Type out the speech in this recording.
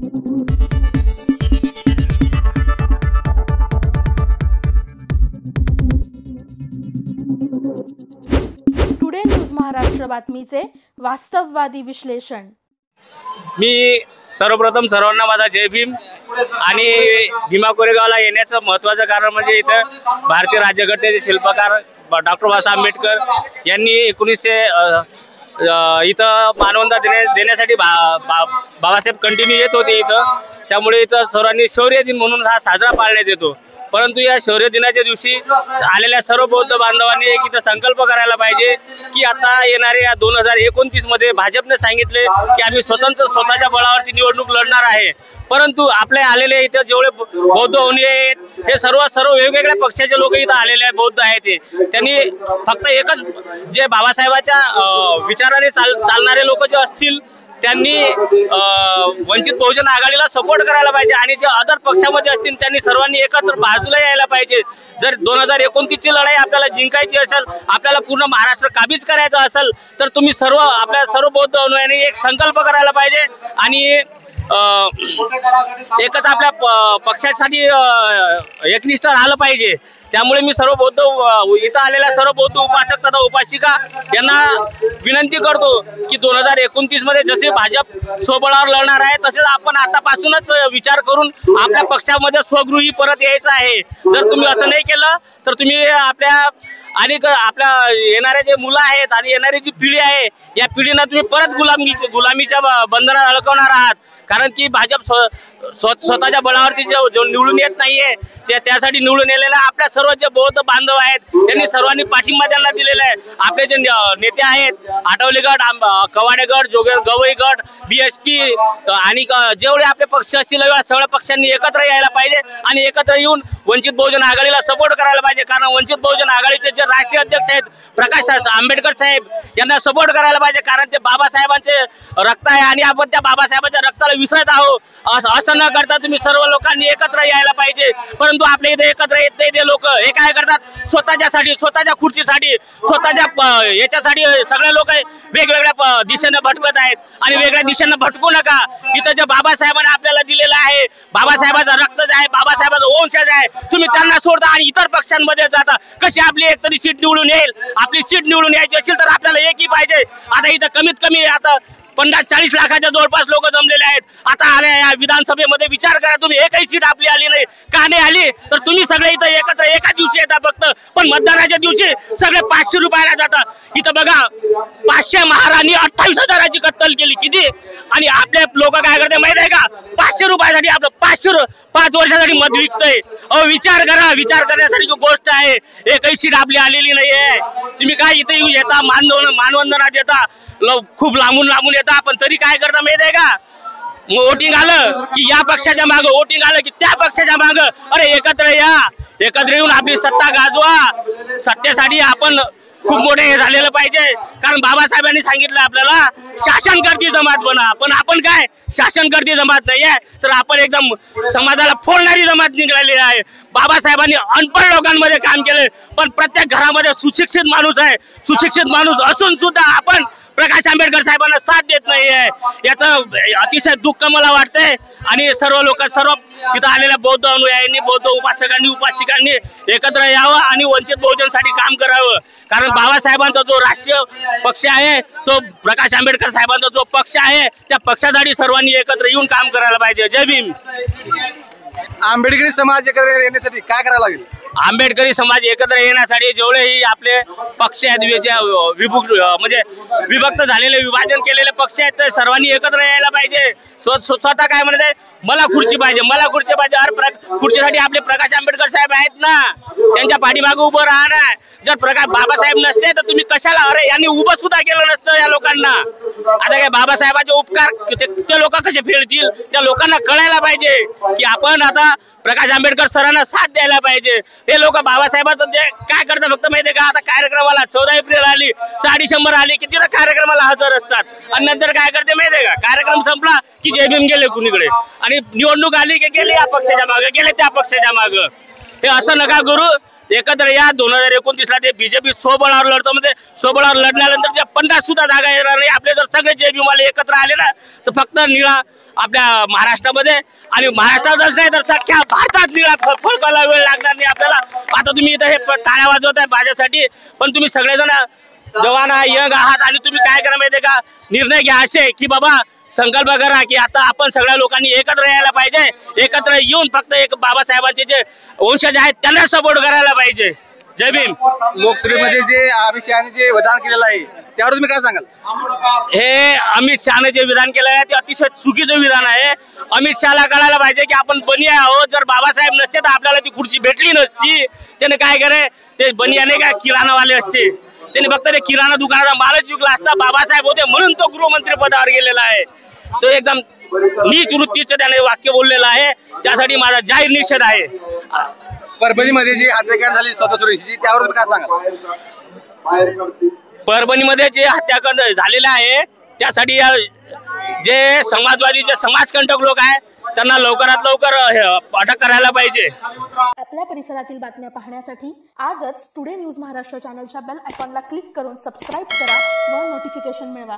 Today news Maharashtra बातमीचे वास्तववादी विश्लेषण। मी सर्वप्रथम सर्वांना माझा जय भीम। आणि भीमा कोरेगावला येण्याचं महत्त्वाचं कारण म्हणजे इथं भारतीय राज्यघटनेचे शिल्पकार डॉक्टर बाबासाहेब आंबेडकर यांनी 1900 इथं मानवंदना देण्यासाठी बाबासाहेब कंटिन्यू येत होते इथं। त्यामुळे इथं सर्वांनी शौर्य दिन म्हणून हा साजरा पाळण्यात येतो। परंतु या शौर्य दिनाच्या दिवशी आलेल्या सर्व बौद्ध बांधवांनी एक इथं संकल्प करायला पाहिजे की आता येणाऱ्या 2029 मध्ये भाजपने सांगितले की आम्ही स्वतःच्या बळावरती निवडणूक लढणार आहे। परंतु आपले आलेले इथं जेवढे बौद्ध होणे आहेत हे सर्व वेगवेगळ्या पक्षाचे लोक इथं आलेले आहेत, बौद्ध आहेत। त्यांनी फक्त एकच जे बाबासाहेबांच्या विचाराने चालणारे लोक जे असतील त्यांनी वंचित बहुजन आघाडीला सपोर्ट करायला पाहिजे आणि जे अदर पक्षामध्ये असतील त्यांनी सर्वांनी एकत्र बाजूला यायला पाहिजे। जर 2029 ची लढाई आपल्याला जिंकायची असेल, आपल्याला पूर्ण महाराष्ट्र काबीज करायचा असेल तर तुम्ही आपल्या सर्व बौद्ध अनुयायांनी एक संकल्प करायला पाहिजे आणि एकच आपल्या पक्षासाठी एकनिष्ठ राहिलं पाहिजे। त्यामुळे मी सर्व बौद्ध इथं आलेल्या सर्व बौद्ध उपासक तथा उपासिका यांना विनंती करतो की 2029 मध्ये जसे भाजप स्वबळावर लढणार आहे तसेच आपण आतापासूनच विचार करून आपल्या पक्षामध्ये स्वगृही परत यायचं आहे। जर तुम्ही असं नाही केलं तर तुम्ही आपल्या येणारे जे मुलं आहेत आणि येणारी जी पिढी आहे या पिढीनं तुम्ही परत गुलामीच्या बंधनात अडकवणार आहात। कारण की भाजप स्वतःच्या बळावरती जो निवडून येत नाहीये त्यासाठी निवडून येलेला आपल्या सर्व जे बौद्ध बांधव आहेत त्यांनी सर्वांनी पाठिंबा त्यांना दिलेला आहे। आपले जे नेते आहेत आठवले गट, कवाडे गट, गवई गट, BSP आणि जेवढे आपले पक्ष असतील सगळ्या पक्षांनी एकत्र यायला पाहिजे आणि एकत्र येऊन वंचित बहुजन आघाडीला सपोर्ट करायला पाहिजे। कारण वंचित बहुजन आघाडीचे जे राष्ट्रीय अध्यक्ष आहेत प्रकाश आंबेडकर साहेब यांना सपोर्ट करायला पाहिजे। कारण ते बाबासाहेबांचे रक्त आहे आणि आपण त्या बाबासाहेबांच्या रक्ताला विसरत आहोत। असं न करता तुम्ही सर्व लोकांनी एकत्र यायला पाहिजे। परंतु आपल्या इथे एकत्र येत नाही ते लोक। हे काय करतात, स्वतःच्यासाठी, स्वतःच्या खुर्चीसाठी, स्वतःच्या याच्यासाठी सगळे लोक वेगवेगळ्या दिशेने भटकत आहेत आणि वेगळ्या दिशेने भटकू नका। इथं जे बाबासाहेबांनी आपल्याला दिलेलं आहे, बाबासाहेबांचं रक्तच आहे, बाबासाहेबांचं वंशज आहे, तुम्ही त्यांना सोडता आणि इतर पक्षांमध्ये जाता। कशी आपली एकतरी सीट निवडून येईल? आपली सीट निवडून यायची असेल तर आपल्याला एकही पाहिजे। आता इथं कमीत कमी आता 50-40 लाखाच्या जवळपास लोक जमलेले आहेत। आता आल्या या विधानसभेमध्ये विचार करा, तुम्ही एकही सीट आपली आली नाही। का नाही आली? तर तुम्ही सगळे इथं एकत्र एका दिवशी येता फक्त, पण मतदानाच्या दिवशी सगळे 500 रुपयाला जातात। इथं बघा 500 महाराणी 28,000ची कत्तल केली किती, आणि आपले लोक काय करते माहित आहे का? 500 रुपयासाठी आपलं 5 वर्षासाठी मत विकतय। विचार करा, विचार करण्यासाठी गोष्ट आहे। एकही सीट आपली आलेली नाहीये। तुम्ही काय इथे येता, मानवंदना देता, खूप लांबून येता, पण तरी काय करता माहित आहे का? वोटिंग आलं की या पक्षाच्या मागं, वोटिंग आलं की त्या पक्षाच्या मागं। अरे एकत्र या, एकत्र येऊन आपली सत्ता गाजवा। सत्तेसाठी आपण खूप मोठे झालेलं पाहिजे। कारण बाबासाहेबांनी सांगितलं आपल्याला शासनकर्ती जमात बना, पण आपण काय शासनकर्ती जमात नाहीये, तर आपण एकदम समाजाला फोडणारी जमात निघालेली आहे। बाबासाहेबांनी अनपढ लोकांमध्ये काम केले, पण प्रत्येक घरामध्ये सुशिक्षित माणूस आहे। सुशिक्षित माणूस असून सुद्धा आपण प्रकाश आंबेडकर साहेबांना साथ देत नाहीये, याचं अतिशय दुःख मला वाटतंय। आणि सर्व इथं आलेल्या बौद्ध अनुयायांनी, बौद्ध उपासकांनी, उपासिकांनी एकत्र यावं आणि वंचित बहुजनसाठी काम करावं। कारण बाबासाहेबांचा जो राष्ट्रीय पक्ष आहे, तो प्रकाश आंबेडकर साहेबांचा जो पक्ष आहे, त्या पक्षासाठी सर्वांनी एकत्र येऊन काम करायला पाहिजे। जय भीम। आंबेडकरी समाज एकत्र येण्यासाठी काय करावं लागेल? आंबेडकरी समाज एकत्र येण्यासाठी जेवढेही आपले पक्ष आहेत, म्हणजे विभक्त झालेले, विभाजन केलेले पक्ष आहेत, ते सर्वांनी एकत्र यायला पाहिजे। स्वतः काय म्हणत आहे, मला खुर्ची पाहिजे, मला खुर्ची पाहिजे। अरे खुर्चीसाठी आपले प्रकाश आंबेडकर साहेब आहेत ना, त्यांच्या पाठीमागे उभं राहा ना। जर बाबासाहेब नसते तर तुम्ही कशाला, अरे यांनी उभं सुद्धा केलं नसतं या लोकांना। आता काय बाबासाहेबांचे उपकार ते लोक कसे फेडतील? त्या लोकांना कळायला पाहिजे की आपण आता प्रकाश आंबेडकर सरांना साथ द्यायला पाहिजे। हे लोक बाबासाहेबांचं काय करतात फक्त माहितीये का? आता कार्यक्रमाला 14 एप्रिल आली, 6 डिसेंबर आली की तिथं कार्यक्रमाला हजर असतात, आणि नंतर काय करते माहितीये का? कार्यक्रम संपला की जय भीम गेले कुणीकडे, आणि निवडणूक आली की गेले या पक्षाच्या मागे, गेले त्या पक्षाच्या मागे। हे असं नका करू। एकत्र या. 2029ला ते बीजेपी स्वबळावर लढतो, म्हणजे स्वबळावर लढल्यानंतर ज्या 50 सुद्धा जागा येणार नाही. आपले जर सगळे JB वाले एकत्र आले ना तर फक्त निळा आपल्या महाराष्ट्रामध्ये आणि महाराष्ट्रातच नाही तर सख्या भारतात निळा फळकायला वेळ लागणार नाही आपल्याला. आता तुम्ही इथं हे टाळ्या वाजवत आहे माझ्यासाठी, पण तुम्ही सगळेजण जवान यंग आहात आणि तुम्ही काय करा माहितीये का, निर्णय घ्या असे की बाबा संकल्प करा की आता आपण सगळ्या लोकांनी एकत्र यायला पाहिजे. एकत्र येऊन फक्त एक बाबासाहेबांचे जे वंशज आहेत त्यांना सपोर्ट करायला पाहिजे. जय भीम. लोकसभेमध्ये जे अमित शहाने जे विधान केलेलं आहे त्यावर तुम्ही काय सांगाल? हे अमित शहाने जे विधान केलं आहे ते अतिशय चुकीचं विधान आहे. अमित शहाला कळायला पाहिजे की आपण बनिया आहोत. जर बाबासाहेब नसते तर आपल्याला ती खुर्ची भेटली नसती. त्याने काय करे, ते बनियाने काय किराणावाले असते, त्याने फक्त ते किराणा दुकानाचा मालच विकला असता. बाबासाहेब होते म्हणून तो गृहमंत्री पदावर गेलेला आहे. तो एकदम नीच वृत्तीचं त्याने वाक्य बोललेलं आहे. त्यासाठी माझा जाहीर निषेध आहे. परभणीमध्ये जी हत्याकांड झाली स्वतः सुरेशची त्यावर तुम्ही काय सांगाल? परभणीमध्ये जे हत्याकांड झालेलं आहे त्यासाठी जे समाजवादी जे समाजकंटक लोक आहेत त्यांना लवकरात लवकर अटक करायला पाहिजे. आपल्या परिसरातील बातम्या पाहण्यासाठी आजच टुडे न्यूज महाराष्ट्र चॅनलच्या बेल आयकॉनला क्लिक करून सबस्क्राईब करा व नोटिफिकेशन मिळवा.